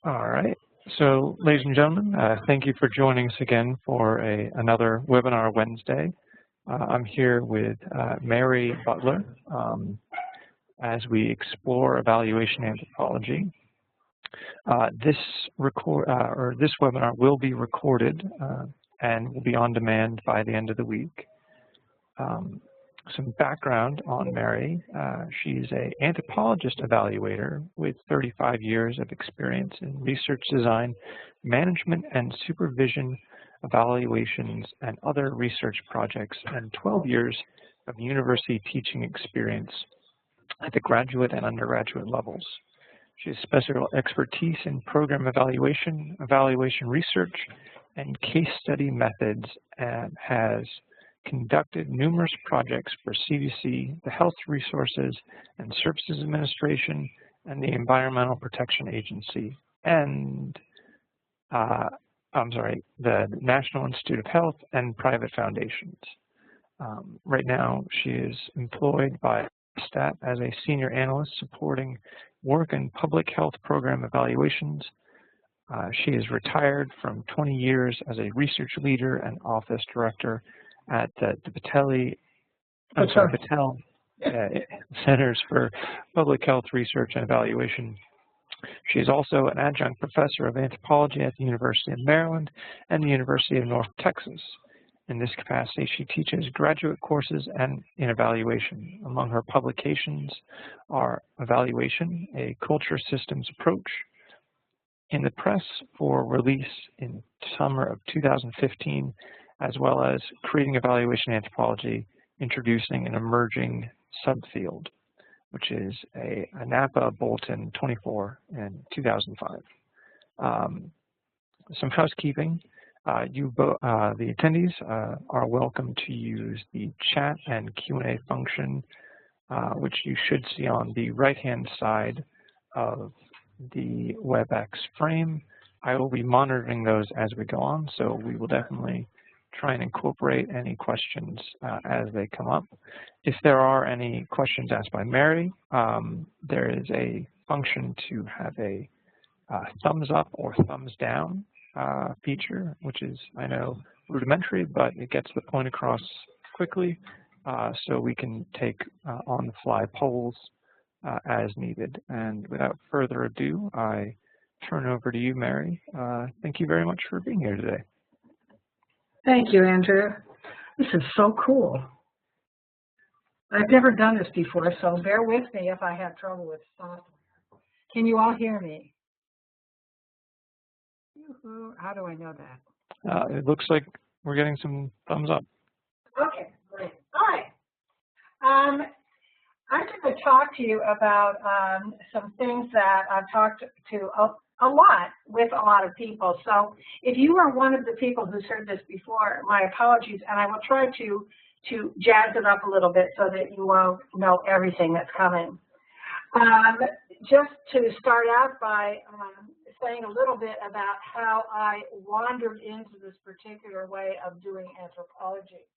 All right. So, ladies and gentlemen, thank you for joining us again for another Webinar Wednesday. I'm here with Mary Butler as we explore evaluation anthropology. This webinar will be recorded and will be on demand by the end of the week. Some background on Mary. She's an anthropologist evaluator with 35 years of experience in research design, management and supervision, evaluations, and other research projects, and 12 years of university teaching experience at the graduate and undergraduate levels. She has special expertise in program evaluation, evaluation research, and case study methods, and has conducted numerous projects for CDC, the Health Resources and Services Administration, and the Environmental Protection Agency, and the National Institute of Health and private foundations. Right now, she is employed by STAT as a senior analyst supporting work in public health program evaluations. She is retired from 20 years as a research leader and office director at the Patel Centers for Public Health Research and Evaluation. She is also an adjunct professor of anthropology at the University of Maryland and the University of North Texas. In this capacity, she teaches graduate courses and in evaluation. Among her publications are Evaluation, a Culture Systems Approach, in the press for release in summer of 2015, as well as Creating Evaluation Anthropology, Introducing an Emerging Subfield, which is a NAPA Bulletin 24 in 2005. Some housekeeping. The attendees are welcome to use the chat and Q&A function, which you should see on the right-hand side of the WebEx frame. I will be monitoring those as we go on, so we will definitely try and incorporate any questions as they come up. If there are any questions asked by Mary, there is a function to have a thumbs up or thumbs down feature, which is, I know, rudimentary, but it gets the point across quickly, so we can take on-the-fly polls as needed. And without further ado, I turn over to you, Mary. Thank you very much for being here today. Thank you, Andrew. This is so cool. I've never done this before, so bear with me if I have trouble with software. Can you all hear me? How do I know that? It looks like we're getting some thumbs up. Okay, great. All right. I'm going to talk to you about some things that I've talked to a lot with a lot of people. So if you are one of the people who's heard this before, my apologies, and I will try to jazz it up a little bit so that you won't know everything that's coming. Just to start out by saying a little bit about how I wandered into this particular way of doing anthropology.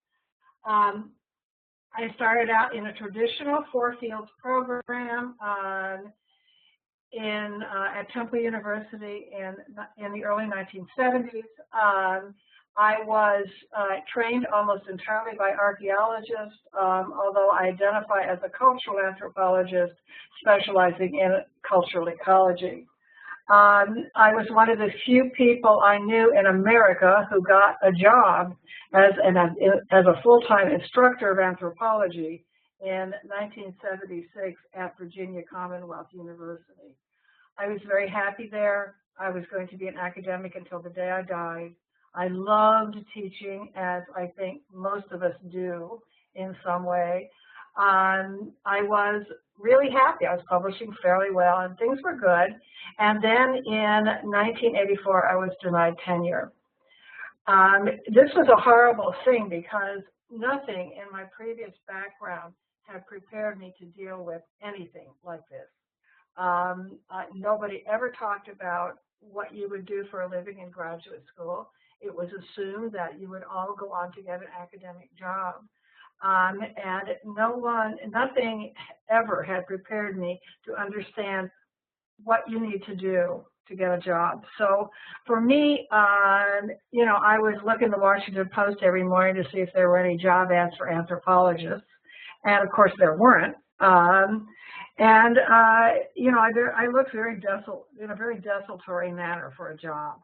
I started out in a traditional 4 fields program at Temple University in the early 1970s. I was trained almost entirely by archaeologists, although I identify as a cultural anthropologist specializing in cultural ecology. I was one of the few people I knew in America who got a job as a full-time instructor of anthropology in 1976 at Virginia Commonwealth University. I was very happy there. I was going to be an academic until the day I died. I loved teaching, as I think most of us do in some way. I was really happy. I was publishing fairly well, and things were good. And then in 1984, I was denied tenure. This was a horrible thing because nothing in my previous background had prepared me to deal with anything like this. Nobody ever talked about what you would do for a living in graduate school. It was assumed that you would all go on to get an academic job. And nothing ever had prepared me to understand what you need to do to get a job. So for me, you know, I was looking at the Washington Post every morning to see if there were any job ads for anthropologists, and of course there weren't. You know, I looked very in a very desultory manner for a job.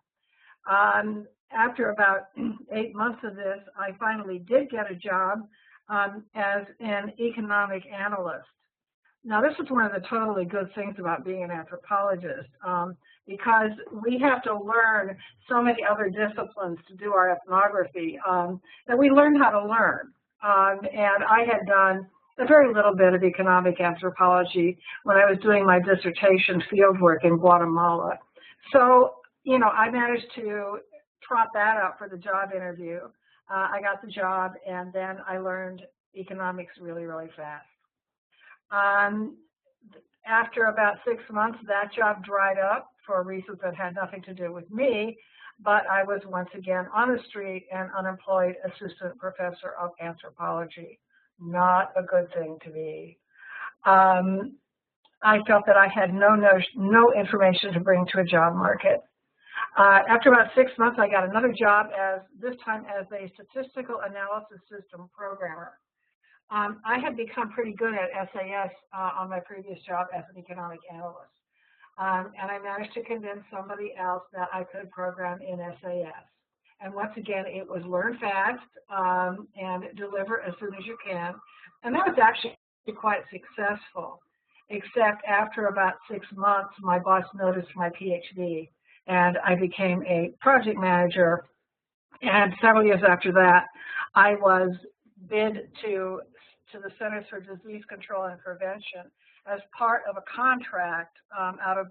After about 8 months of this, I finally did get a job as an economic analyst. Now, this is one of the totally good things about being an anthropologist, because we have to learn so many other disciplines to do our ethnography that we learn how to learn. And I had done a very little bit of economic anthropology when I was doing my dissertation fieldwork in Guatemala. So, you know, I managed to trot that out for the job interview. I got the job, and then I learned economics really, really fast. After about 6 months, that job dried up for reasons that had nothing to do with me, but I was once again on the street and unemployed assistant professor of anthropology. Not a good thing to be. I felt that I had no information to bring to a job market. After about 6 months, I got another job, this time as a statistical analysis system programmer. I had become pretty good at SAS on my previous job as an economic analyst. And I managed to convince somebody else that I could program in SAS. And once again, it was learn fast and deliver as soon as you can. And that was actually quite successful, except after about 6 months, my boss noticed my PhD, and I became a project manager. And several years after that, I was bid to the Centers for Disease Control and Prevention as part of a contract out of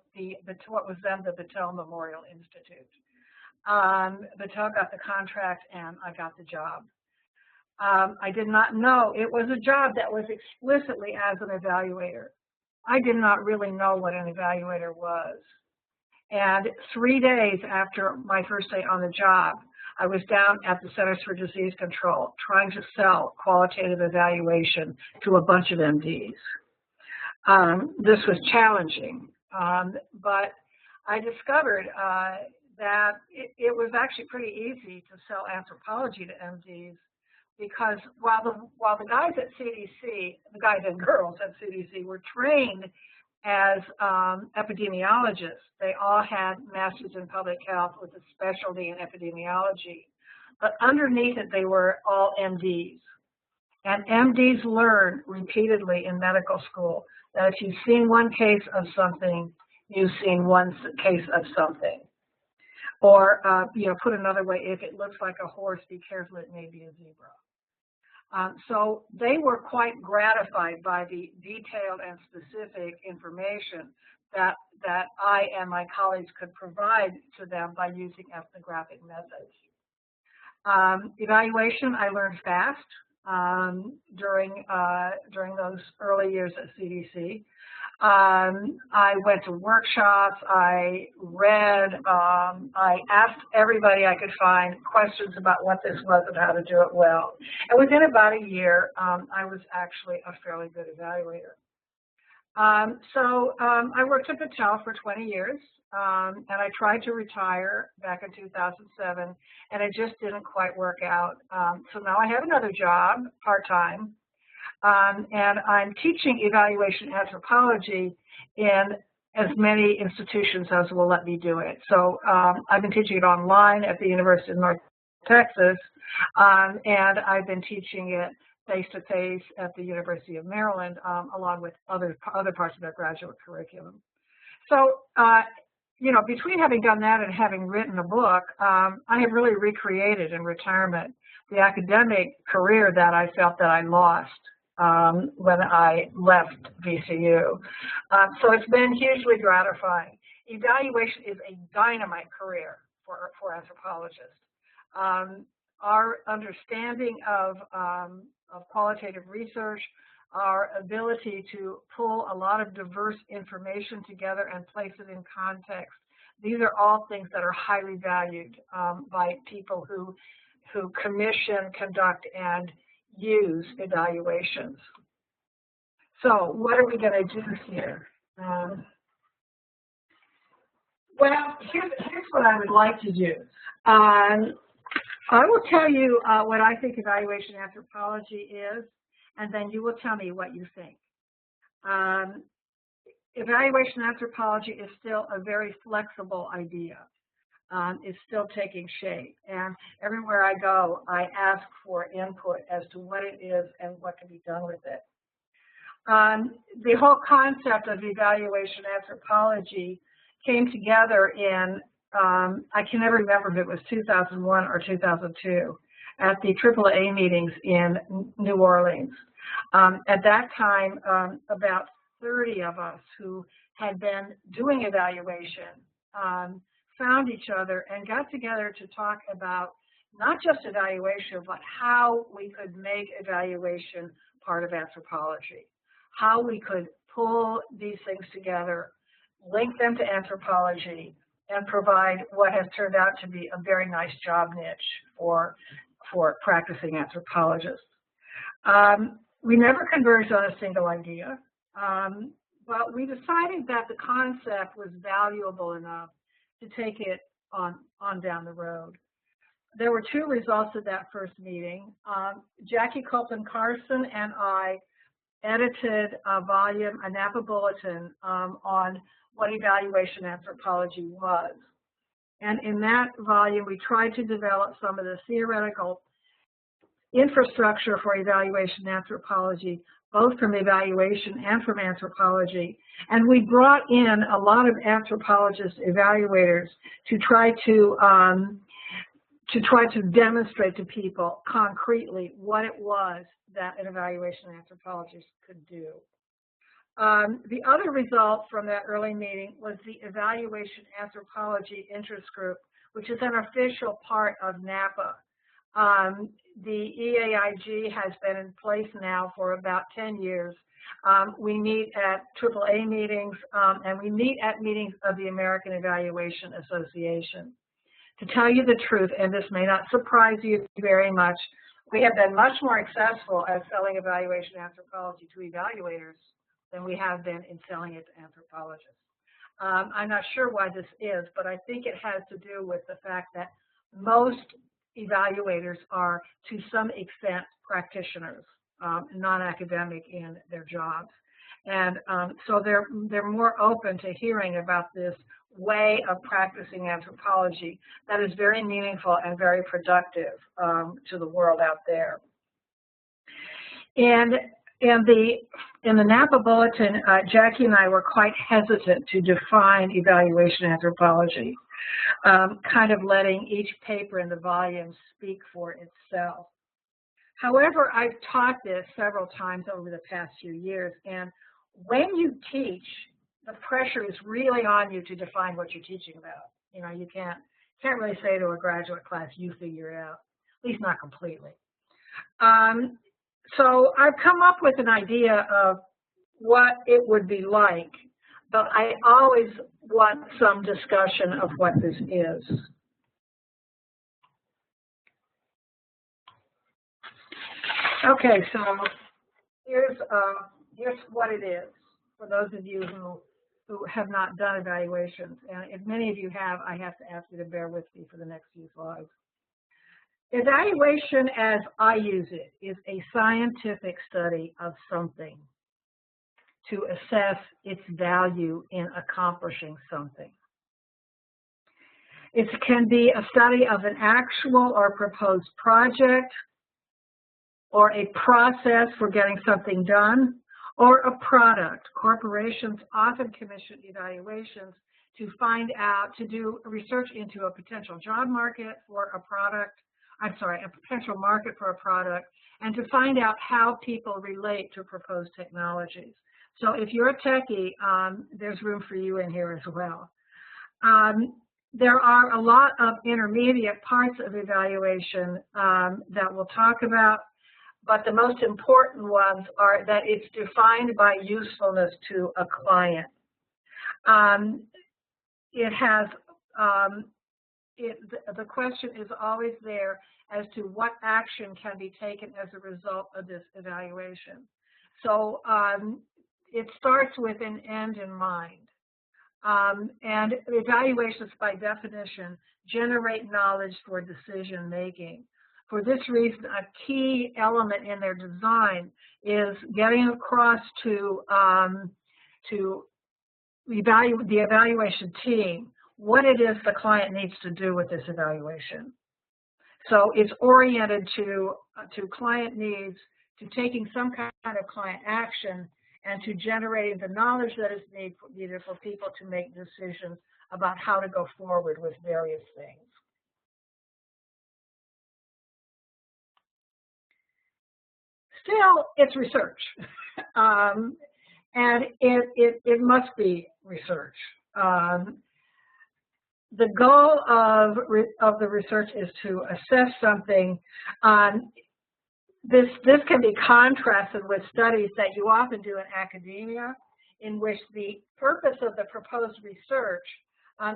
what was then the Battelle Memorial Institute. Battelle got the contract, and I got the job. I did not know it was a job that was explicitly as an evaluator. I did not really know what an evaluator was. And 3 days after my first day on the job, I was down at the Centers for Disease Control trying to sell qualitative evaluation to a bunch of MDs. This was challenging, but I discovered that it was actually pretty easy to sell anthropology to MDs, because while the guys at CDC, the guys and girls at CDC were trained as epidemiologists, they all had masters in public health with a specialty in epidemiology. But underneath it, they were all MDs. And MDs learn repeatedly in medical school that if you've seen one case of something, you've seen one case of something. Or, you know, put another way, if it looks like a horse, be careful, it may be a zebra. So they were quite gratified by the detailed and specific information that I and my colleagues could provide to them by using ethnographic methods. Evaluation, I learned fast during those early years at CDC. I went to workshops, I read, I asked everybody I could find questions about what this was and how to do it well. And within about a year, I was actually a fairly good evaluator. I worked at Battelle for 20 years, and I tried to retire back in 2007, and it just didn't quite work out. So now I have another job, part-time, and I'm teaching evaluation anthropology in as many institutions as will let me do it. So I've been teaching it online at the University of North Texas, and I've been teaching it face-to-face at the University of Maryland, along with other parts of their graduate curriculum. So, you know, between having done that and having written a book, I have really recreated in retirement the academic career that I felt that I lost when I left VCU. So it's been hugely gratifying. Evaluation is a dynamite career for anthropologists. Our understanding of qualitative research, our ability to pull a lot of diverse information together and place it in context, these are all things that are highly valued by people who commission, conduct, and use evaluations. So what are we going to do here? Well, here's what I would like to do. I will tell you what I think evaluation anthropology is, and then you will tell me what you think. Evaluation anthropology is still a very flexible idea. It's still taking shape, and everywhere I go, I ask for input as to what it is and what can be done with it. The whole concept of evaluation anthropology came together in, I can never remember if it was 2001 or 2002, at the AAA meetings in New Orleans. At that time, about 30 of us who had been doing evaluation found each other and got together to talk about not just evaluation, but how we could make evaluation part of anthropology, how we could pull these things together, link them to anthropology, and provide what has turned out to be a very nice job niche for practicing anthropologists. We never converged on a single idea, but we decided that the concept was valuable enough to take it on down the road. There were two results of that first meeting. Jackie Copeland-Carson and I edited a volume, a Napa Bulletin, on what evaluation anthropology was. And in that volume, we tried to develop some of the theoretical infrastructure for evaluation anthropology, both from evaluation and from anthropology. And we brought in a lot of anthropologist evaluators to try to demonstrate to people concretely what it was that an evaluation anthropologist could do. The other result from that early meeting was the Evaluation Anthropology Interest Group, which is an official part of NAPA. The EAIG has been in place now for about 10 years. We meet at AAA meetings, and we meet at meetings of the American Evaluation Association. To tell you the truth, and this may not surprise you very much, we have been much more successful at selling evaluation anthropology to evaluators than we have been in selling it to anthropologists. I'm not sure why this is, but I think it has to do with the fact that most evaluators are, to some extent, practitioners, non-academic in their jobs. And so they're more open to hearing about this way of practicing anthropology that is very meaningful and very productive to the world out there. And in the Napa Bulletin, Jackie and I were quite hesitant to define evaluation anthropology, kind of letting each paper in the volume speak for itself. However, I've taught this several times over the past few years, and when you teach, the pressure is really on you to define what you're teaching about. You know, you can't really say to a graduate class, you figure it out, at least not completely. So I've come up with an idea of what it would be like, but I always want some discussion of what this is. Okay, so here's what it is for those of you who have not done evaluations. And if many of you have, I have to ask you to bear with me for the next few slides. Evaluation, as I use it, is a scientific study of something to assess its value in accomplishing something. It can be a study of an actual or proposed project, or a process for getting something done, or a product. Corporations often commission evaluations to find out, to do research into a potential job market for a product, a potential market for a product, and to find out how people relate to proposed technologies. So if you're a techie, there's room for you in here as well. There are a lot of intermediate parts of evaluation that we'll talk about, but the most important ones are that it's defined by usefulness to a client. The question is always there as to what action can be taken as a result of this evaluation. So it starts with an end in mind. And evaluations, by definition, generate knowledge for decision making. For this reason, a key element in their design is getting across to the evaluation team what it is the client needs to do with this evaluation. So it's oriented to client needs, to taking some kind of client action, and to generating the knowledge that is needed for people to make decisions about how to go forward with various things. Still, it's research, and it must be research. The goal of the research is to assess something. This can be contrasted with studies that you often do in academia, in which the purpose of the proposed research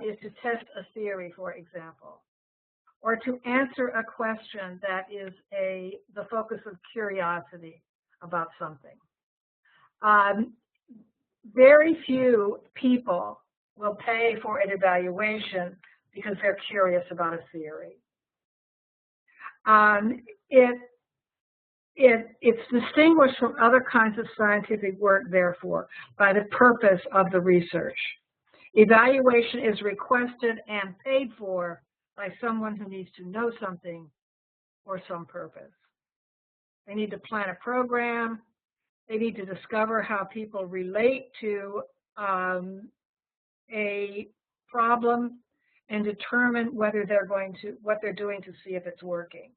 is to test a theory, for example, or to answer a question that is the focus of curiosity about something. Very few people will pay for an evaluation because they're curious about a theory. It's distinguished from other kinds of scientific work, therefore, by the purpose of the research. Evaluation is requested and paid for by someone who needs to know something for some purpose. They need to plan a program. They need to discover how people relate to a problem and determine whether what they're doing to see if it's working.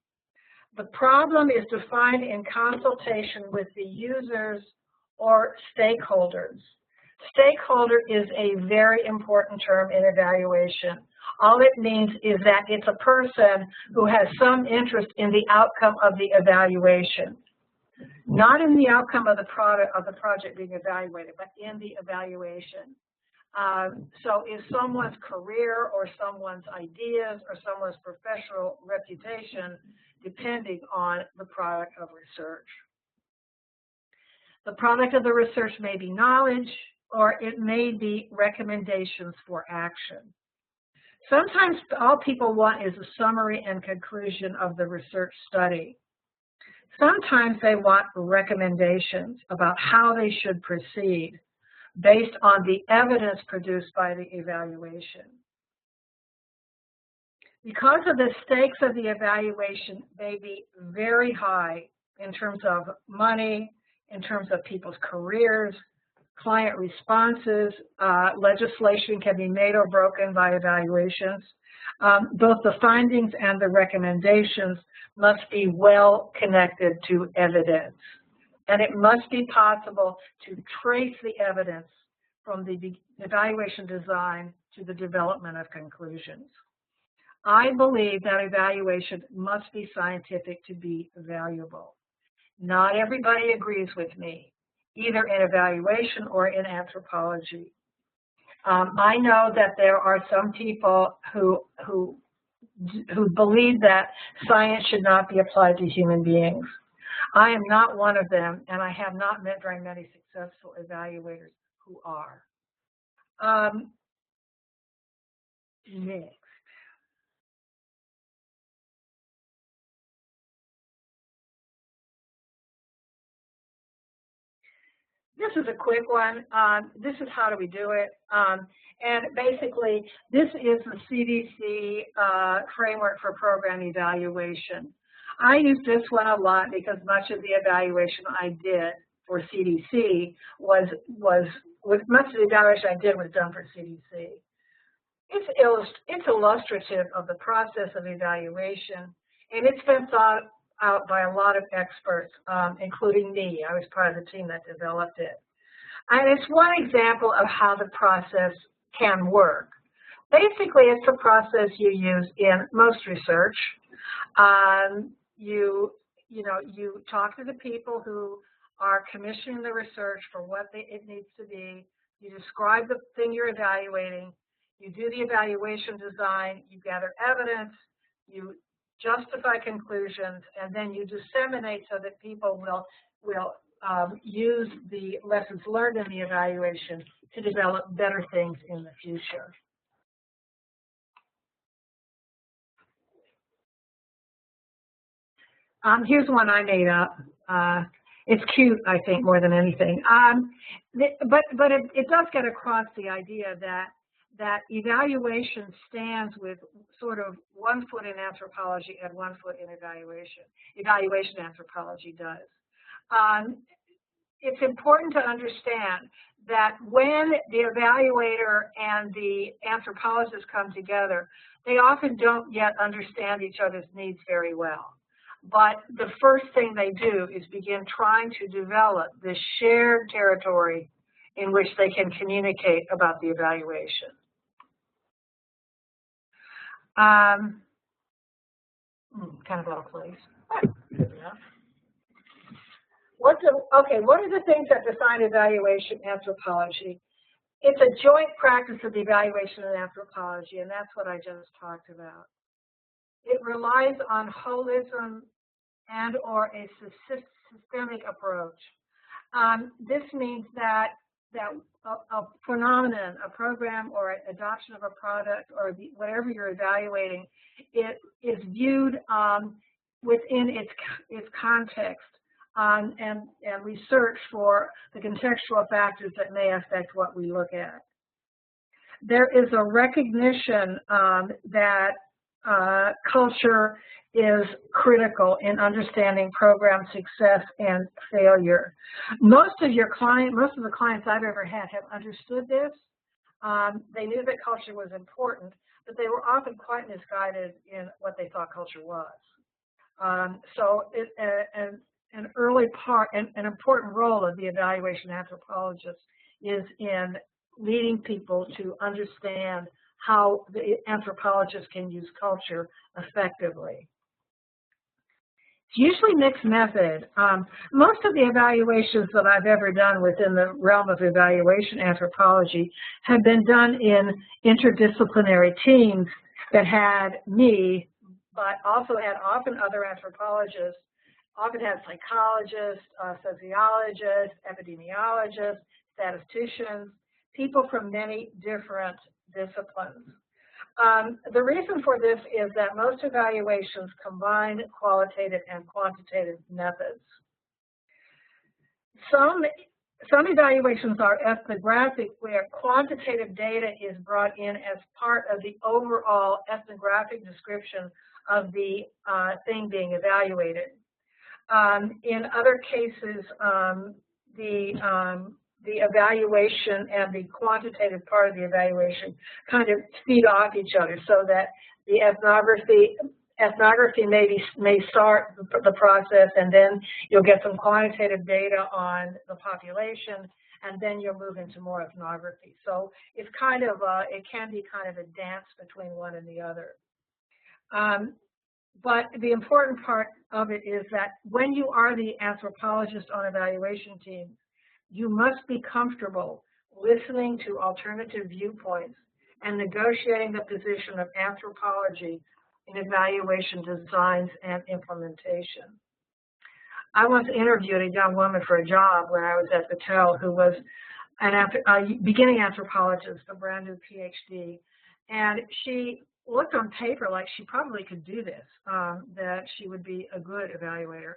The problem is defined in consultation with the users or stakeholders. Stakeholder is a very important term in evaluation. All it means is that it's a person who has some interest in the outcome of the evaluation, not in the outcome of the project being evaluated, but in the evaluation. So is someone's career or someone's ideas or someone's professional reputation depending on the product of research. The product of the research may be knowledge, or it may be recommendations for action. Sometimes all people want is a summary and conclusion of the research study. Sometimes they want recommendations about how they should proceed based on the evidence produced by the evaluation. Because of the stakes of the evaluation may be very high in terms of money, in terms of people's careers, client responses, legislation can be made or broken by evaluations. Both the findings and the recommendations must be well connected to evidence. And it must be possible to trace the evidence from the evaluation design to the development of conclusions. I believe that evaluation must be scientific to be valuable. Not everybody agrees with me, either in evaluation or in anthropology. I know that there are some people who believe that science should not be applied to human beings. I am not one of them, and I have not met very many successful evaluators who are. Next. This is a quick one. This is how do we do it. And basically, this is the CDC framework for program evaluation. I use this one a lot because much of the evaluation I did for CDC was done for CDC. It's illustrative of the process of evaluation, and it's been thought out by a lot of experts, including me. I was part of the team that developed it. And it's one example of how the process can work. Basically, it's a process you use in most research. You talk to the people who are commissioning the research for what it needs to be. You describe the thing you're evaluating. You do the evaluation design. You gather evidence. You justify conclusions, and then you disseminate so that people will use the lessons learned in the evaluation to develop better things in the future. Here's one I made up. It's cute, I think, more than anything. But it does get across the idea that evaluation stands with sort of 1 foot in anthropology and 1 foot in evaluation. Evaluation anthropology does. It's important to understand that when the evaluator and the anthropologist come together, they often don't yet understand each other's needs very well. But the first thing they do is begin trying to develop this shared territory in which they can communicate about the evaluation. Kind of out of place. What are the things that define evaluation anthropology? It's a joint practice of evaluation and anthropology, and that's what I just talked about. It relies on holism and or a systemic approach. This means that a phenomenon, a program, or adoption of a product, or whatever you're evaluating, it is viewed within its context, and we search for the contextual factors that may affect what we look at. There is a recognition that culture is critical in understanding program success and failure. Most of the clients I've ever had have understood this. They knew that culture was important, but they were often quite misguided in what they thought culture was. So an important role of the evaluation anthropologist is in leading people to understand how the anthropologist can use culture effectively. It's usually mixed method. Most of the evaluations that I've ever done within the realm of evaluation anthropology have been done in interdisciplinary teams that had me, but also had often other anthropologists, often had psychologists, sociologists, epidemiologists, statisticians, people from many different disciplines. The reason for this is that most evaluations combine qualitative and quantitative methods. Some evaluations are ethnographic, where quantitative data is brought in as part of the overall ethnographic description of the thing being evaluated. In other cases, the evaluation and the quantitative part of the evaluation kind of feed off each other, so that the ethnography may start the process, and then you'll get some quantitative data on the population, and then you'll move into more ethnography. So it's kind of it can be kind of a dance between one and the other. But the important part of it is that when you are the anthropologist on evaluation teams, you must be comfortable listening to alternative viewpoints and negotiating the position of anthropology in evaluation designs and implementation. I once interviewed a young woman for a job when I was at Battelle, who was a beginning anthropologist, a brand new PhD, and she looked on paper like she probably could do this, that she would be a good evaluator.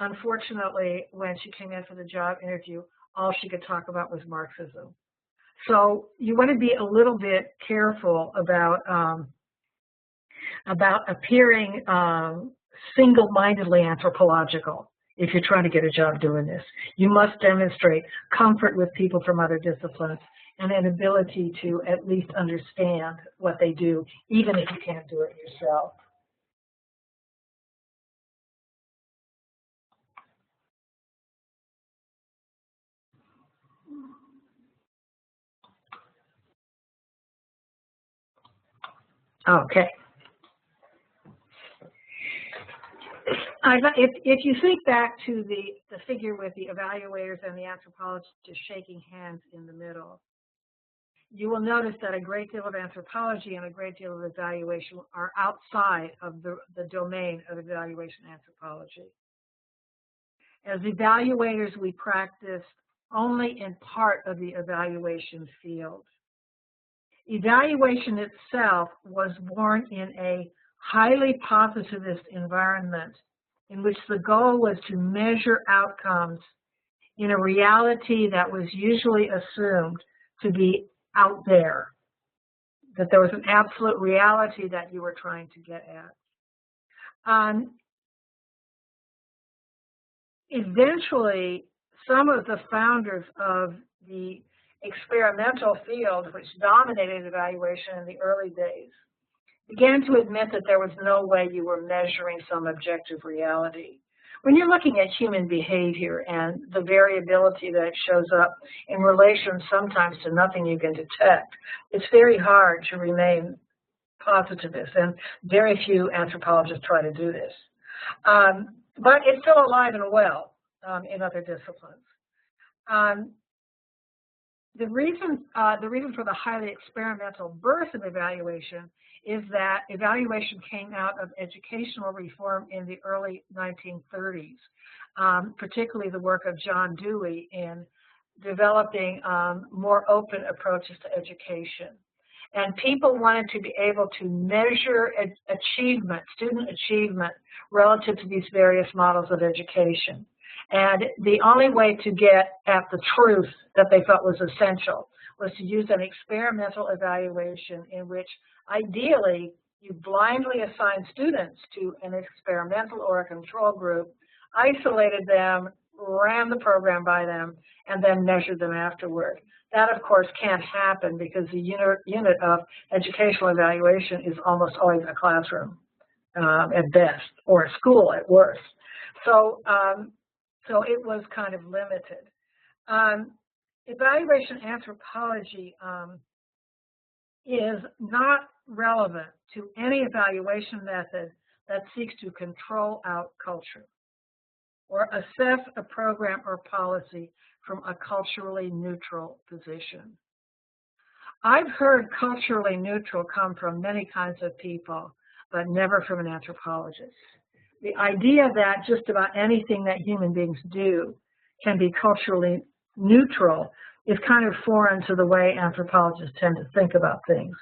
Unfortunately, when she came in for the job interview, all she could talk about was Marxism. So you want to be a little bit careful about appearing single-mindedly anthropological if you're trying to get a job doing this. You must demonstrate comfort with people from other disciplines and an ability to at least understand what they do, even if you can't do it yourself. Okay. If you think back to the figure with the evaluators and the anthropologists shaking hands in the middle, you will notice that a great deal of anthropology and a great deal of evaluation are outside of the domain of evaluation anthropology. As evaluators, we practice only in part of the evaluation field. Evaluation itself was born in a highly positivist environment in which the goal was to measure outcomes in a reality that was usually assumed to be out there, that there was an absolute reality that you were trying to get at. Eventually, some of the founders of the experimental field, which dominated evaluation in the early days, began to admit that there was no way you were measuring some objective reality. When you're looking at human behavior and the variability that shows up in relation sometimes to nothing you can detect, it's very hard to remain positivist, and very few anthropologists try to do this. But it's still alive and well in other disciplines. The reason for the highly experimental birth of evaluation is that evaluation came out of educational reform in the early 1930s, particularly the work of John Dewey in developing more open approaches to education. And people wanted to be able to measure achievement, student achievement, relative to these various models of education. And the only way to get at the truth that they thought was essential was to use an experimental evaluation in which ideally you blindly assign students to an experimental or a control group, isolated them, ran the program by them, and then measured them afterward. That, of course, can't happen because the unit of educational evaluation is almost always a classroom at best, or a school at worst. So it was kind of limited. Evaluation anthropology is not relevant to any evaluation method that seeks to control out culture or assess a program or policy from a culturally neutral position. I've heard culturally neutral come from many kinds of people, but never from an anthropologist. The idea that just about anything that human beings do can be culturally neutral is kind of foreign to the way anthropologists tend to think about things.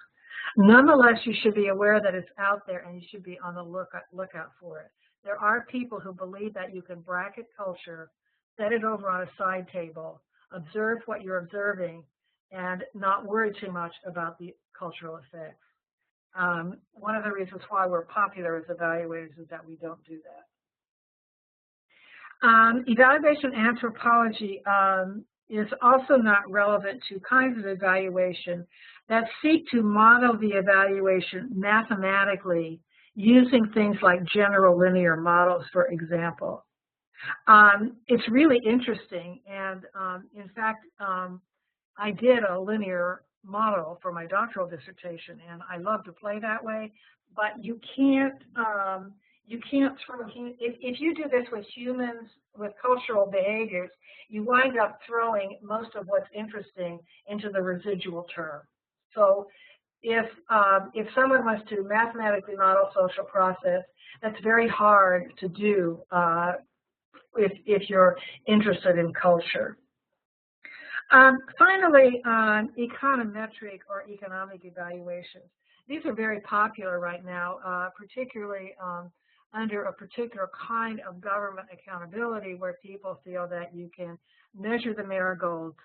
Nonetheless, you should be aware that it's out there and you should be on the lookout for it. There are people who believe that you can bracket culture, set it over on a side table, observe what you're observing, and not worry too much about the cultural effects. One of the reasons why we're popular as evaluators is that we don't do that. Evaluation anthropology is also not relevant to kinds of evaluation that seek to model the evaluation mathematically using things like general linear models, for example. It's really interesting, and in fact, I did a linear model for my doctoral dissertation, and I love to play that way. But you can't throw. If you do this with humans, with cultural behaviors, you wind up throwing most of what's interesting into the residual term. So if someone wants to mathematically model social process, that's very hard to do if you're interested in culture. Finally, econometric or economic evaluations. These are very popular right now, particularly under a particular kind of government accountability where people feel that you can measure the marigolds,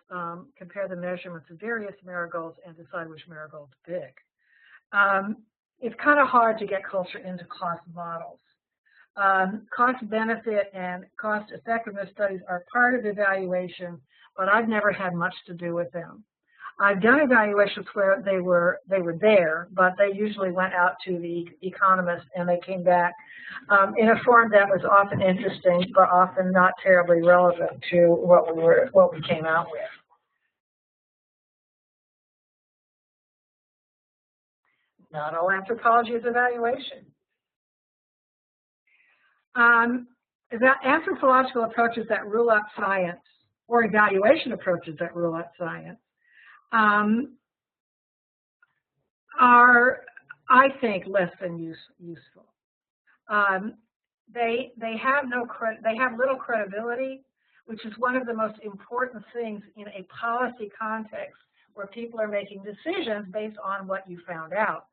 compare the measurements of various marigolds, and decide which marigold to pick. It's kind of hard to get culture into cost models. Cost benefit and cost effectiveness studies are part of evaluation, but I've never had much to do with them. I've done evaluations where they were there, but they usually went out to the economists and they came back in a form that was often interesting, but often not terribly relevant to what we came out with. Not all anthropology is evaluation. Anthropological approaches that rule out science, or evaluation approaches that rule out science, are, I think, less than useful. They have little credibility which is one of the most important things in a policy context where people are making decisions based on what you found out.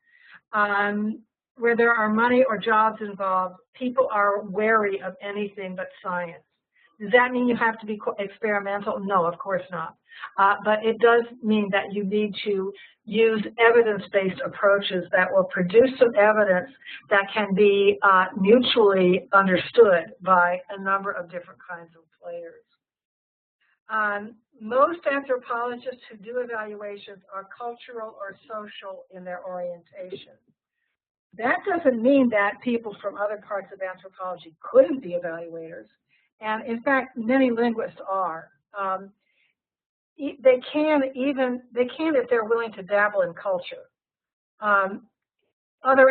Where there are money or jobs involved, people are wary of anything but science. Does that mean you have to be experimental? No, of course not. But it does mean that you need to use evidence-based approaches that will produce some evidence that can be mutually understood by a number of different kinds of players. Most anthropologists who do evaluations are cultural or social in their orientation. That doesn't mean that people from other parts of anthropology couldn't be evaluators. And in fact, many linguists are. They can if they're willing to dabble in culture. Other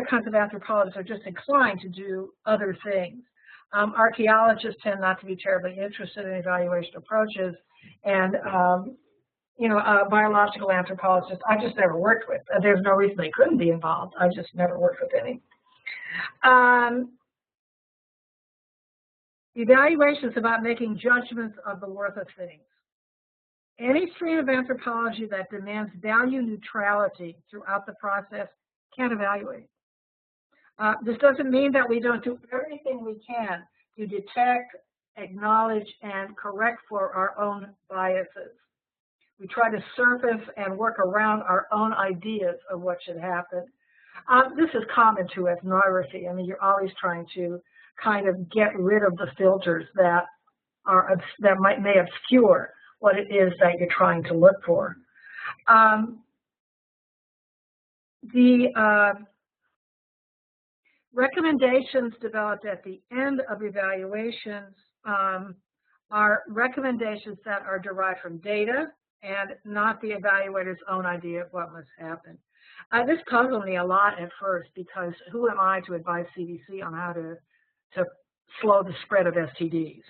kinds of anthropologists are just inclined to do other things. Archaeologists tend not to be terribly interested in evaluation approaches, and biological anthropologists I just never worked with. There's no reason they couldn't be involved. I just never worked with any. Evaluation is about making judgments of the worth of things. Any stream of anthropology that demands value neutrality throughout the process can evaluate. This doesn't mean that we don't do everything we can to detect, acknowledge, and correct for our own biases. We try to surface and work around our own ideas of what should happen. This is common to ethnography. I mean, you're always trying to kind of get rid of the filters that may obscure what it is that you're trying to look for. The recommendations developed at the end of evaluations are recommendations that are derived from data and not the evaluator's own idea of what must happen. This puzzled me a lot at first because who am I to advise CDC on how to slow the spread of STDs?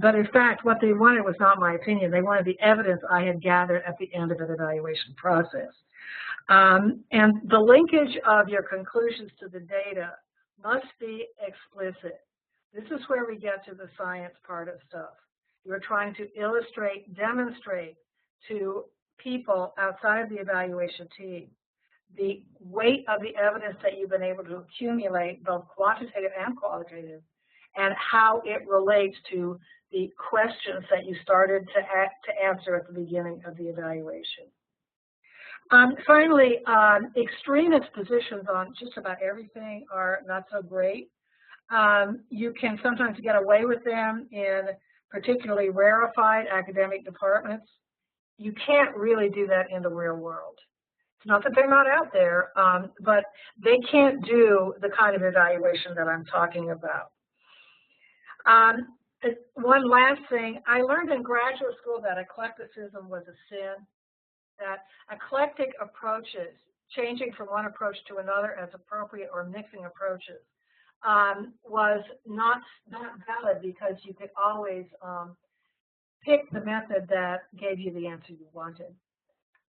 But in fact, what they wanted was not my opinion. They wanted the evidence I had gathered at the end of an evaluation process. And the linkage of your conclusions to the data must be explicit. This is where we get to the science part of stuff. You're trying to illustrate, demonstrate to people outside of the evaluation team the weight of the evidence that you've been able to accumulate, both quantitative and qualitative, and how it relates to the questions that you started to answer at the beginning of the evaluation. Finally, extremist positions on just about everything are not so great. You can sometimes get away with them in particularly rarefied academic departments. You can't really do that in the real world. It's not that they're not out there, but they can't do the kind of evaluation that I'm talking about. One last thing, I learned in graduate school that eclecticism was a sin, that eclectic approaches, changing from one approach to another as appropriate or mixing approaches, was not valid because you could always pick the method that gave you the answer you wanted.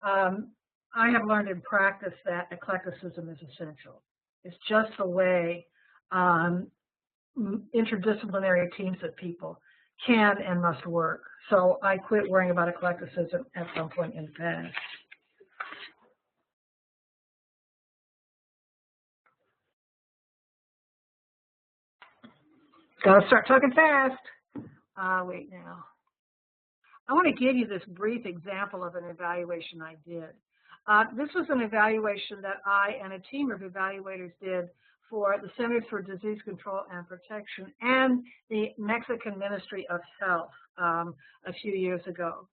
I have learned in practice that eclecticism is essential. It's just the way interdisciplinary teams of people can and must work. So I quit worrying about eclecticism at some point in the past. Gotta start talking fast. Wait now. I want to give you this brief example of an evaluation I did. This was an evaluation that I and a team of evaluators did for the Centers for Disease Control and Protection and the Mexican Ministry of Health a few years ago.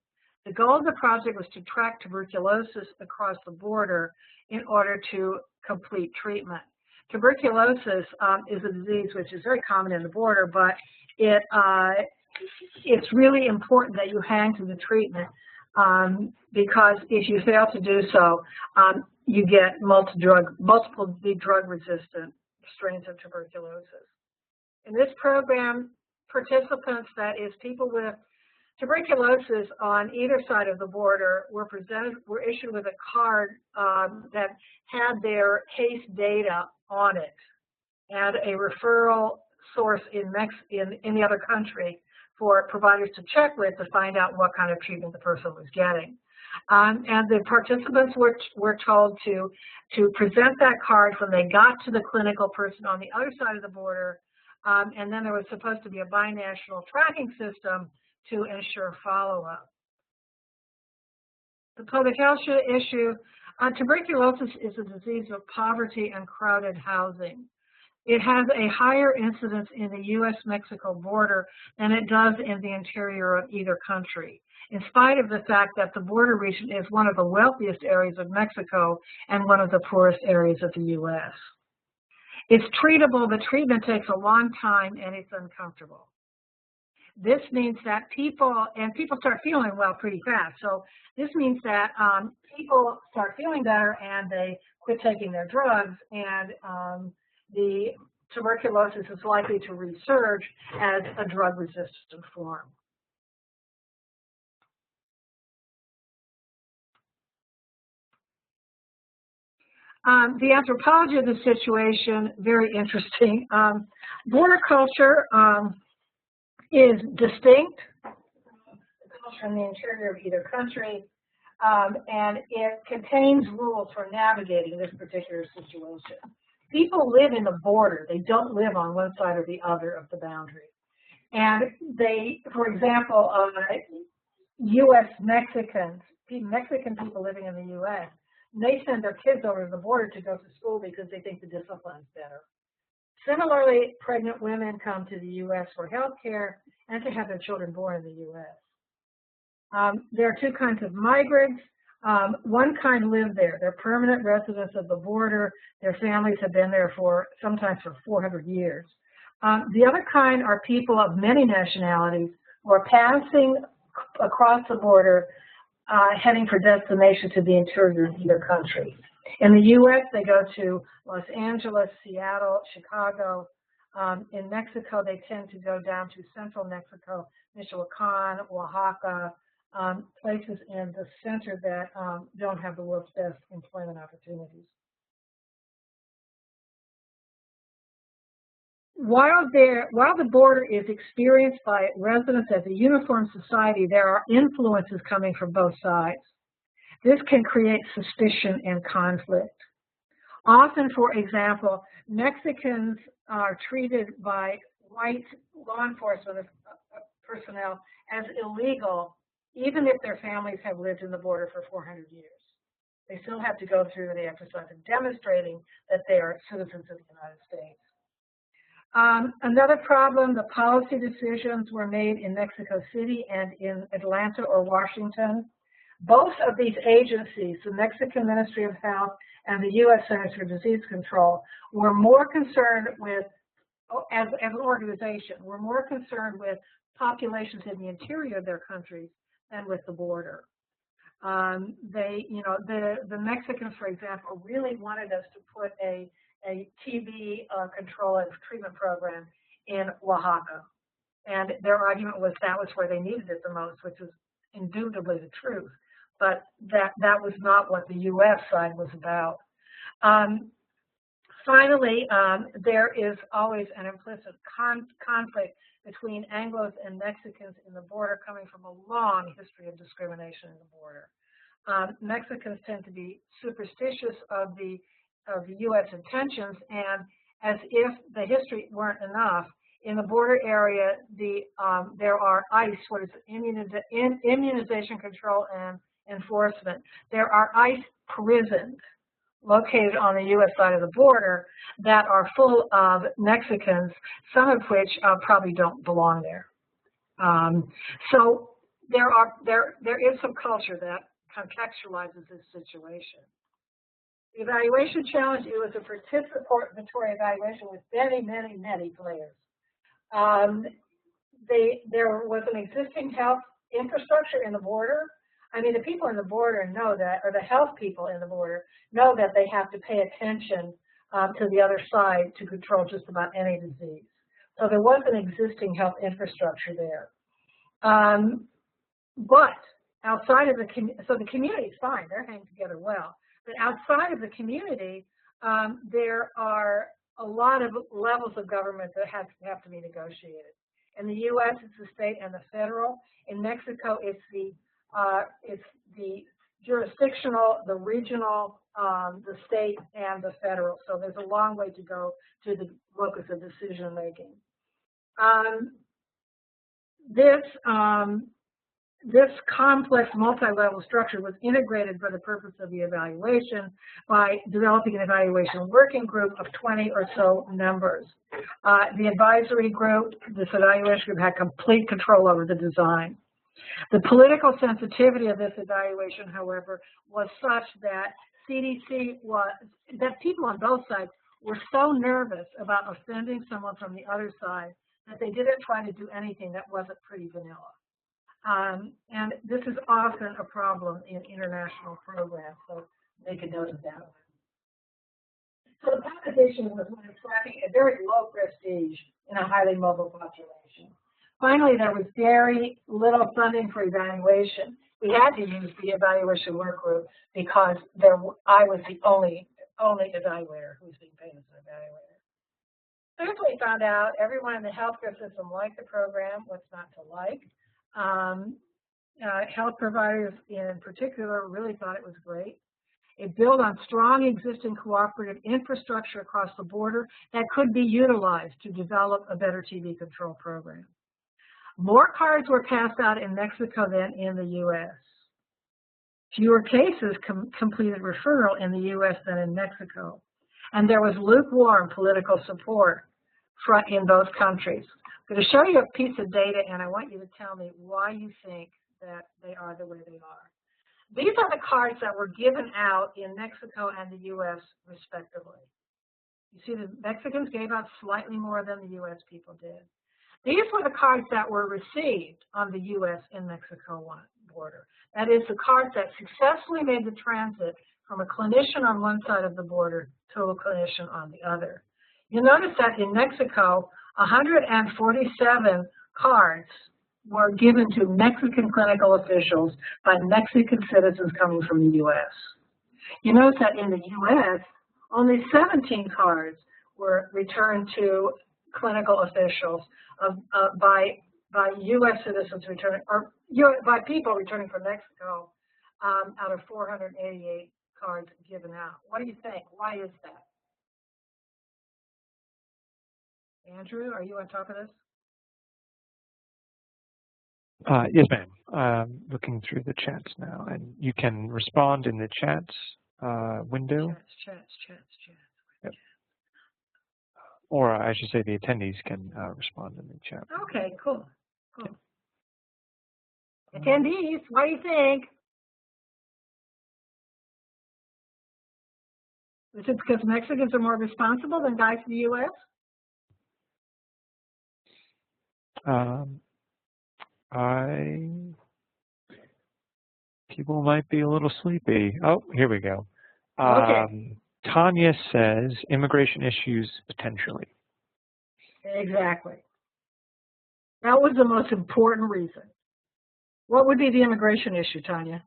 The goal of the project was to track tuberculosis across the border in order to complete treatment. Tuberculosis is a disease which is very common in the border, but it's really important that you hang to the treatment because if you fail to do so, you get multiple drug-resistant strains of tuberculosis. In this program, participants, that is people with tuberculosis on either side of the border, were issued with a card that had their case data on it and a referral source in the other country for providers to check with to find out what kind of treatment the person was getting. And the participants were told to present that card when they got to the clinical person on the other side of the border, and then there was supposed to be a binational tracking system to ensure follow-up. The public health issue, tuberculosis is a disease of poverty and crowded housing. It has a higher incidence in the U.S.-Mexico border than it does in the interior of either country, in spite of the fact that the border region is one of the wealthiest areas of Mexico and one of the poorest areas of the U.S. It's treatable, but treatment takes a long time and it's uncomfortable. This means that people start feeling well pretty fast. So this means that people start feeling better and they quit taking their drugs, and the tuberculosis is likely to resurge as a drug-resistant form. The anthropology of the situation, very interesting. Border culture is distinct, the culture in the interior of either country, and it contains rules for navigating this particular situation. People live in the border. They don't live on one side or the other of the boundary. And they, for example, U.S. Mexican people living in the U.S., they send their kids over to the border to go to school because they think the discipline is better. Similarly, pregnant women come to the U.S. for health care and to have their children born in the U.S. There are two kinds of migrants. One kind live there. They're permanent residents of the border. Their families have been there sometimes for 400 years. The other kind are people of many nationalities who are passing across the border, heading for destinations to the interior of either country. In the U.S., they go to Los Angeles, Seattle, Chicago. In Mexico, they tend to go down to central Mexico, Michoacan, Oaxaca, places in the center that don't have the world's best employment opportunities. While the border is experienced by residents as a uniform society, there are influences coming from both sides. This can create suspicion and conflict. Often, for example, Mexicans are treated by white law enforcement personnel as illegal, even if their families have lived in the border for 400 years. They still have to go through the exercise of demonstrating that they are citizens of the United States. Another problem, the policy decisions were made in Mexico City and in Atlanta or Washington. Both of these agencies, the Mexican Ministry of Health and the U.S. Centers for Disease Control, were more concerned with, as an organization, were more concerned with populations in the interior of their countries than with the border. The Mexicans, for example, really wanted us to put a TB control and treatment program in Oaxaca. And their argument was that was where they needed it the most, which was indubitably the truth. But that was not what the U.S. side was about. Finally, there is always an implicit conflict between Anglos and Mexicans in the border, coming from a long history of discrimination in the border. Mexicans tend to be superstitious of the U.S. intentions, and as if the history weren't enough, in the border area, there are ICE, what is immunization control and enforcement. There are ICE prisons located on the U.S. side of the border that are full of Mexicans, some of which probably don't belong there. So there is some culture that contextualizes this situation. The evaluation challenge, it was a participatory evaluation with many, many, many players. There was an existing health infrastructure in the border. I mean, the people in the border know that, or the health people in the border know that they have to pay attention to the other side to control just about any disease. So there was an existing health infrastructure there. But outside of the community, so the community is fine, they're hanging together well. But outside of the community, there are a lot of levels of government that have to be negotiated. In the U.S., it's the state and the federal. In Mexico, it's the jurisdictional, the regional, the state, and the federal. So there's a long way to go to the locus of decision making. This complex multi-level structure was integrated for the purpose of the evaluation by developing an evaluation working group of 20 or so members. The advisory group, this evaluation group, had complete control over the design. The political sensitivity of this evaluation, however, was such that that people on both sides were so nervous about offending someone from the other side that they didn't try to do anything that wasn't pretty vanilla. And this is often a problem in international programs, so make a note of that. So the population was one attracting a very low prestige in a highly mobile population. Finally, there was very little funding for evaluation. We had to use the evaluation work group because I was the only evaluator who was being paid as an evaluator. Soon we found out everyone in the healthcare system liked the program. What's not to like? Health providers in particular really thought it was great. It built on strong existing cooperative infrastructure across the border that could be utilized to develop a better TB control program. More cards were passed out in Mexico than in the U.S. Fewer cases completed referral in the U.S. than in Mexico. And there was lukewarm political support in both countries. I'm going to show you a piece of data, and I want you to tell me why you think that they are the way they are. These are the cards that were given out in Mexico and the U.S. respectively. You see the Mexicans gave out slightly more than the U.S. people did. These were the cards that were received on the U.S. and Mexico border. That is, the cards that successfully made the transit from a clinician on one side of the border to a clinician on the other. You'll notice that in Mexico, 147 cards were given to Mexican clinical officials by Mexican citizens coming from the U.S. You notice that in the U.S., only 17 cards were returned to clinical officials by U.S. citizens returning, or by people returning from Mexico, out of 488 cards given out. What do you think? Why is that? Andrew, are you on top of this? Yes, ma'am. Looking through the chats now, and you can respond in the chats window. Chats. Yep. Or I should say the attendees can respond in the chat. Okay, cool. Attendees, what do you think? Is it because Mexicans are more responsible than guys in the U.S.? People might be a little sleepy. Oh, here we go. Okay. Tanya says immigration issues potentially. Exactly. That was the most important reason. What would be the immigration issue, Tanya?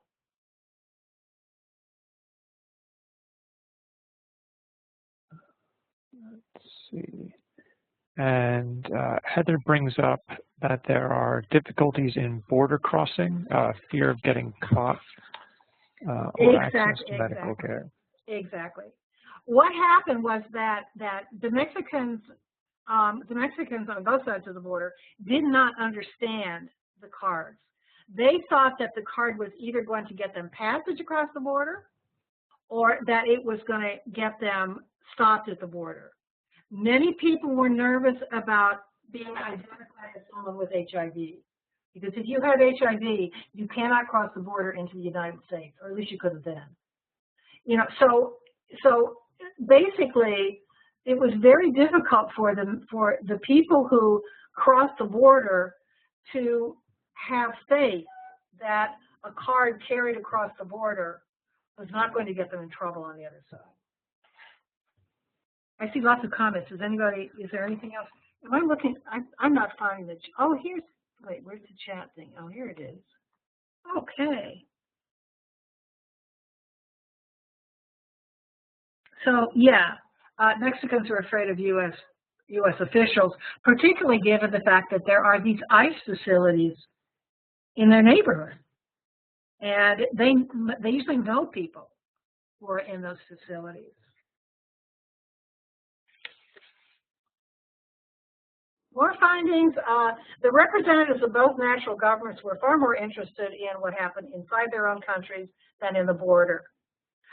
Let's see. And Heather brings up that there are difficulties in border crossing, fear of getting caught, or access to medical care. Exactly. What happened was that the Mexicans on both sides of the border did not understand the cards. They thought that the card was either going to get them passage across the border or that it was going to get them stopped at the border. Many people were nervous about being identified as someone with HIV, because if you have HIV, you cannot cross the border into the United States, or at least you couldn't then. You know, so basically, it was very difficult for the people who crossed the border to have faith that a card carried across the border was not going to get them in trouble on the other side. I see lots of comments. Is there anything else? Am I looking? I'm not finding the. Oh, where's the chat thing? Oh, here it is. Okay. So yeah, Mexicans are afraid of U.S. U.S. officials, particularly given the fact that there are these ICE facilities in their neighborhood. And they usually know people who are in those facilities. More findings. The representatives of both national governments were far more interested in what happened inside their own countries than in the border.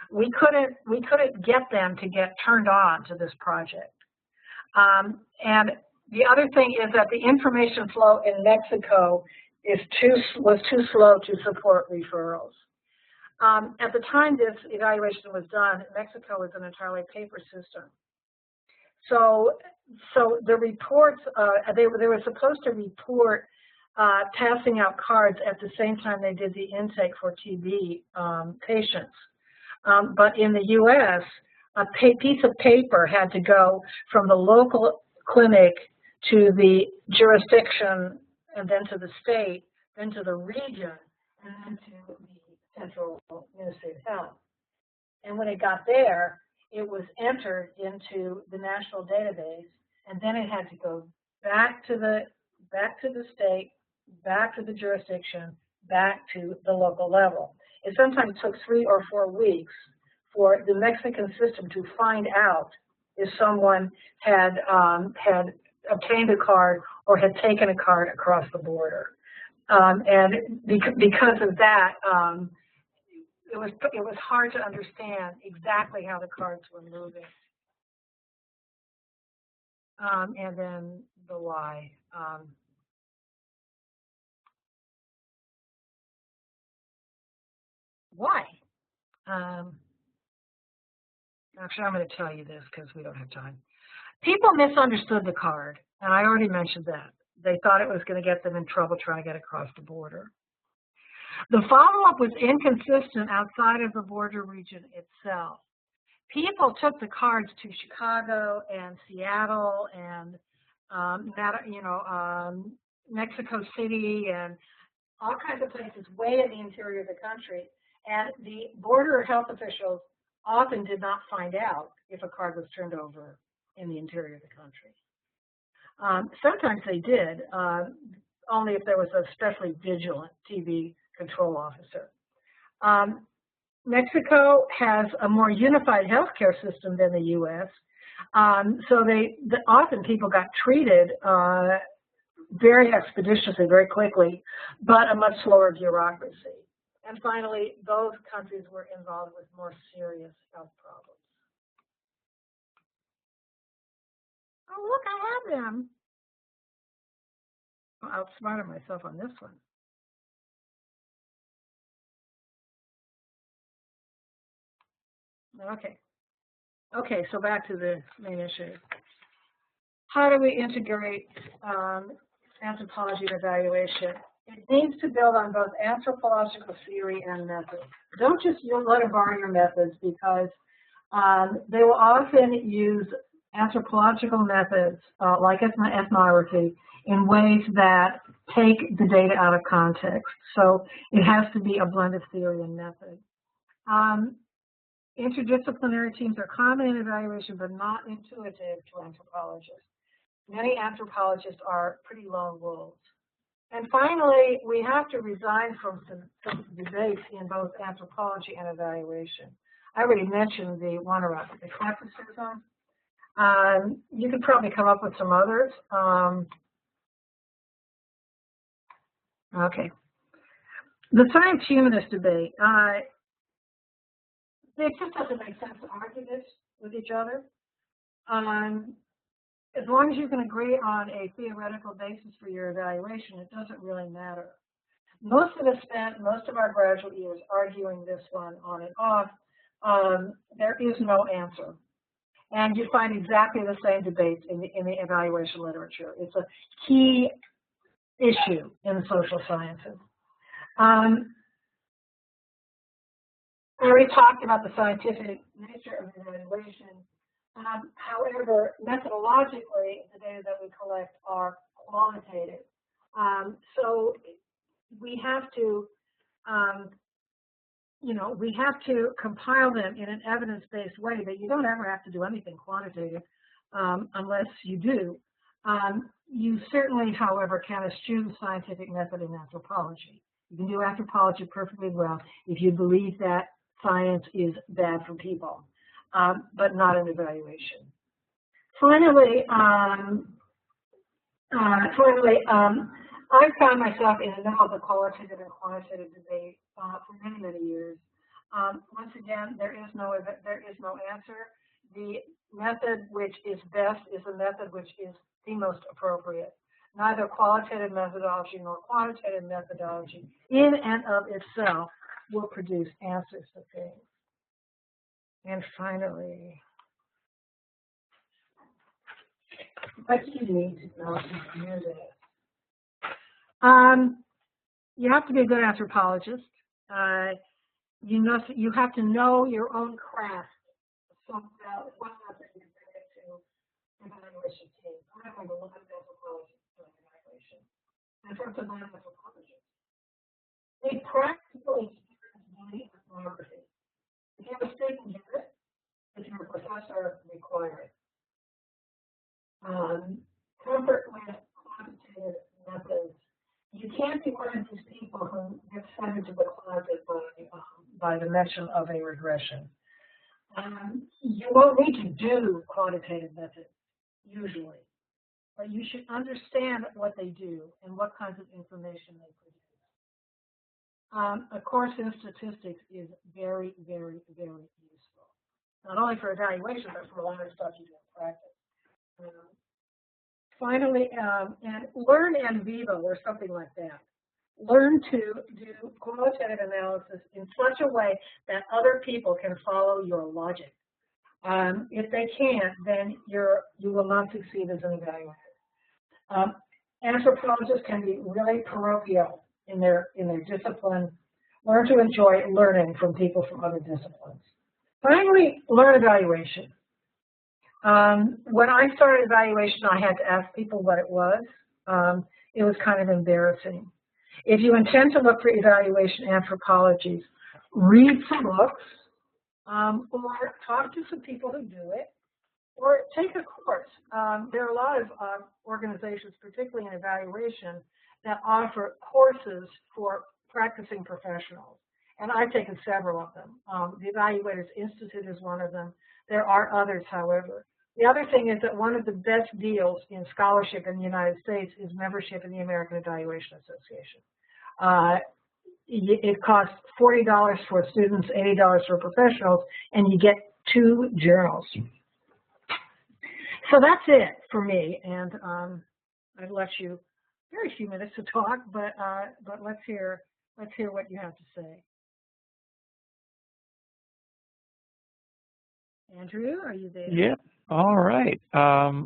We couldn't get them to get turned on to this project. And the other thing is that the information flow in Mexico was too slow to support referrals. At the time this evaluation was done, Mexico was an entirely paper system. So the reports, they were supposed to report passing out cards at the same time they did the intake for TB patients. But in the U.S., a piece of paper had to go from the local clinic to the jurisdiction, and then to the state, then to the region, and then to the central Ministry of Health. And when it got there, it was entered into the national database, and then it had to go back to the state, back to the jurisdiction, back to the local level. It sometimes took 3 or 4 weeks for the Mexican system to find out if someone had obtained a card or had taken a card across the border. And because of that, it was hard to understand exactly how the cards were moving. And then the why. Why? Actually, I'm going to tell you this because we don't have time. People misunderstood the card, and I already mentioned that. They thought it was going to get them in trouble trying to get across the border. The follow-up was inconsistent outside of the border region itself. People took the cards to Chicago and Seattle and Mexico City and all kinds of places way in the interior of the country, and the border health officials often did not find out if a card was turned over in the interior of the country. Sometimes they did, only if there was a especially vigilant TB control officer. Mexico has a more unified healthcare system than the U.S., so often people got treated very expeditiously, very quickly, but a much slower bureaucracy. And finally, those countries were involved with more serious health problems. Oh, look, I have them. I'll outsmarted myself on this one. Okay, so back to the main issue. How do we integrate anthropology and evaluation? It needs to build on both anthropological theory and methods. Don't just let them borrow your methods, because they will often use anthropological methods like ethnography in ways that take the data out of context. So it has to be a blend of theory and method. Interdisciplinary teams are common in evaluation, but not intuitive to anthropologists. Many anthropologists are pretty lone wolves. And finally, we have to resign from some debates in both anthropology and evaluation. I already mentioned the one around eclecticism. You could probably come up with some others. Okay. The science humanist debate. It just doesn't make sense to argue this with each other. As long as you can agree on a theoretical basis for your evaluation, it doesn't really matter. Most of us spent most of our graduate years arguing this one on and off. There is no answer. And you find exactly the same debates in the evaluation literature. It's a key issue in the social sciences. I already talked about the scientific nature of evaluation. However, methodologically, the data that we collect are qualitative. So we have to, we have to compile them in an evidence-based way, but you don't ever have to do anything quantitative. unless you do. You certainly, however, can eschew scientific method in anthropology. You can do anthropology perfectly well if you believe that science is bad for people, but not an evaluation. Finally, I found myself in the middle of the qualitative and quantitative debate for many, many years. Once again, there is no answer. The method which is best is the method which is the most appropriate. Neither qualitative methodology nor quantitative methodology in and of itself will produce answers to things. And finally, what you need to know to do this. You have to be a good anthropologist. You have to know your own craft. So one of the things I get to evaluation teams. I have a lot of anthropologists doing evaluation. In terms of non-anthropologists, a practical experience doing ethnography. If you're a student, do it. If you're a professor, require it. Comfort with quantitative methods. You can't be one of these people who get sent into the closet by the mention of a regression. You won't need to do quantitative methods, usually, but you should understand what they do and what kinds of information they produce. A course in statistics is very, very, very useful, not only for evaluation, but for a lot of stuff you do in practice. Finally, and learn in vivo or something like that. Learn to do qualitative analysis in such a way that other people can follow your logic. If they can't, then you will not succeed as an evaluator. Anthropologists can be really parochial in their discipline. Learn to enjoy learning from people from other disciplines. Finally, learn evaluation. When I started evaluation, I had to ask people what it was. It was kind of embarrassing. If you intend to look for evaluation anthropologies, read some books, or talk to some people who do it, or take a course. There are a lot of organizations, particularly in evaluation, that offer courses for practicing professionals. And I've taken several of them. The Evaluators Institute is one of them. There are others, however. The other thing is that one of the best deals in scholarship in the United States is membership in the American Evaluation Association. It costs $40 for students, $80 for professionals, and you get 2 journals. So that's it for me, and I've left you very few minutes to talk, but let's hear what you have to say. Andrew, are you there? Yeah. All right.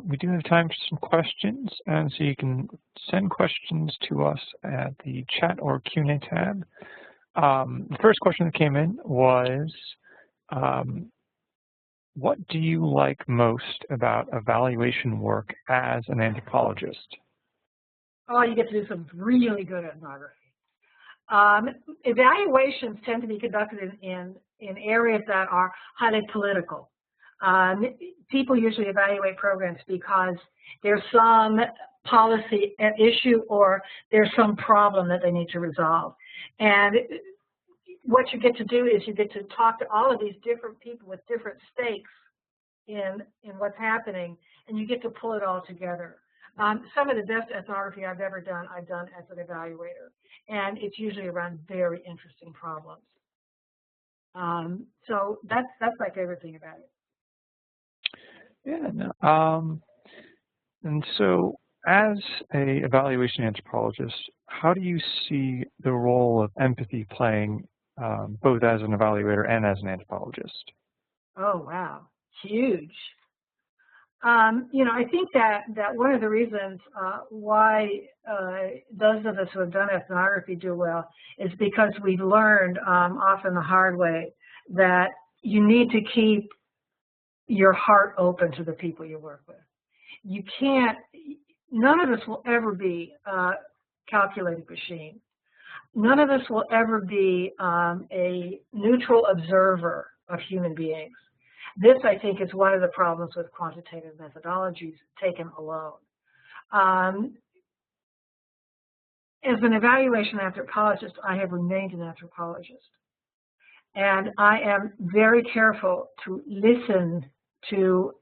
We do have time for some questions, and so you can send questions to us at the chat or Q&A tab. The first question that came in was, what do you like most about evaluation work as an anthropologist? Oh, you get to do some really good ethnography. Evaluations tend to be conducted in areas that are highly political. People usually evaluate programs because there's some policy at issue or there's some problem that they need to resolve. And what you get to do is you get to talk to all of these different people with different stakes in what's happening, and you get to pull it all together. Some of the best ethnography I've ever done, I've done as an evaluator, and it's usually around very interesting problems. So that's my favorite thing about it. Yeah. No, and so, as a evaluation anthropologist, how do you see the role of empathy playing both as an evaluator and as an anthropologist? Oh wow, huge. I think that one of the reasons why those of us who have done ethnography do well is because we've learned, often the hard way, that you need to keep your heart open to the people you work with. You can't, none of us will ever be a calculating machine. None of us will ever be a neutral observer of human beings. This, I think, is one of the problems with quantitative methodologies taken alone. As an evaluation anthropologist, I have remained an anthropologist. And I am very careful to listen to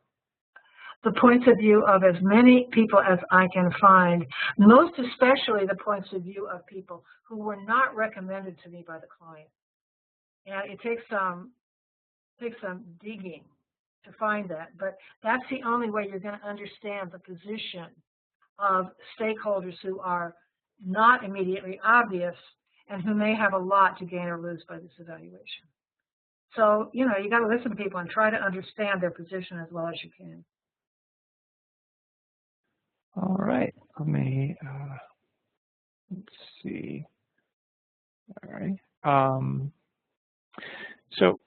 the points of view of as many people as I can find, most especially the points of view of people who were not recommended to me by the client. And it takes some digging to find that, but that's the only way you're going to understand the position of stakeholders who are not immediately obvious and who may have a lot to gain or lose by this evaluation. So, you know, you got to listen to people and try to understand their position as well as you can. All right, let me, let's see. All right. So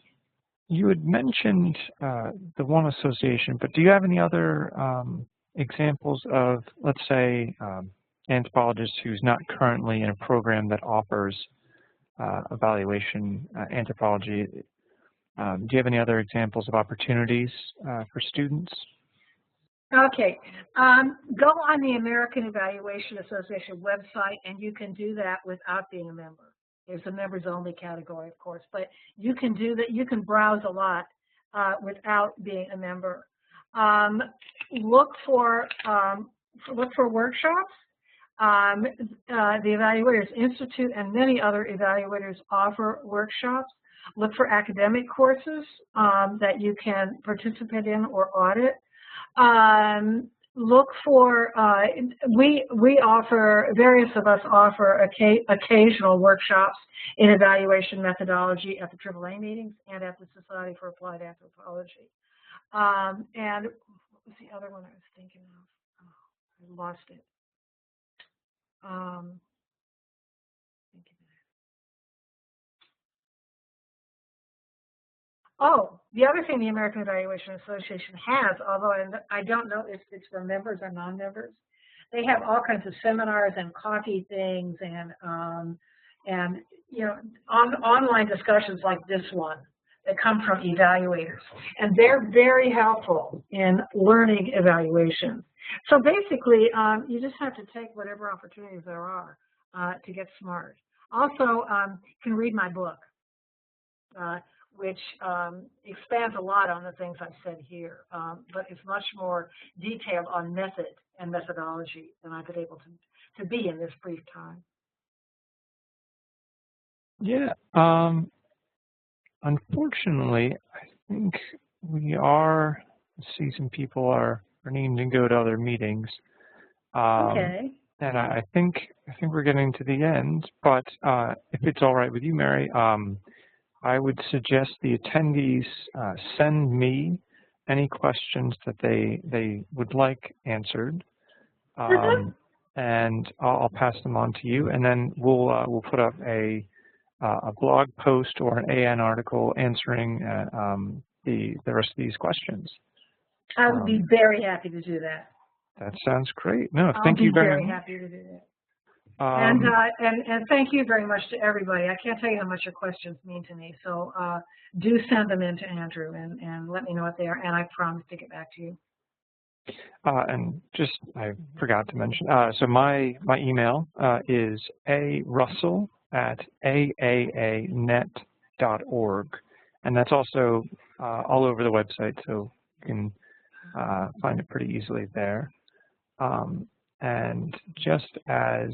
you had mentioned the one association, but do you have any other examples of, let's say, anthropologist who's not currently in a program that offers evaluation anthropology? Do you have any other examples of opportunities for students? Okay, go on the American Evaluation Association website, and you can do that without being a member. There's a members only category, of course, but you can do that. You can browse a lot without being a member. Look for workshops. The Evaluators Institute and many other evaluators offer workshops. Look for academic courses that you can participate in or audit. Look for, we offer, various of us offer occasional workshops in evaluation methodology at the AAA meetings and at the Society for Applied Anthropology. And what was the other one I was thinking of? Oh, I lost it. Oh, the other thing the American Evaluation Association has, although I don't know if it's for members or non-members, they have all kinds of seminars and coffee things and you know, online discussions like this one that come from evaluators, and they're very helpful in learning evaluation. So basically, you just have to take whatever opportunities there are to get smart. Also, you can read my book. Which expands a lot on the things I've said here, but it's much more detailed on method and methodology than I've been able to be in this brief time. Yeah, unfortunately, I think we are, see some people are needing to go to other meetings. Okay. And I think we're getting to the end, but if it's all right with you, Mary, I would suggest the attendees send me any questions that they would like answered, and I'll pass them on to you, and then we'll put up a blog post or an AN article answering the rest of these questions. I would be very happy to do that. That sounds great. No, thank you very much. I'll be very happy to do that. And thank you very much to everybody. I can't tell you how much your questions mean to me. So do send them in to Andrew and let me know what they are, and I promise to get back to you. And just, I forgot to mention, so my email is arussell@aaanet.org, and that's also all over the website, so you can find it pretty easily there. And just as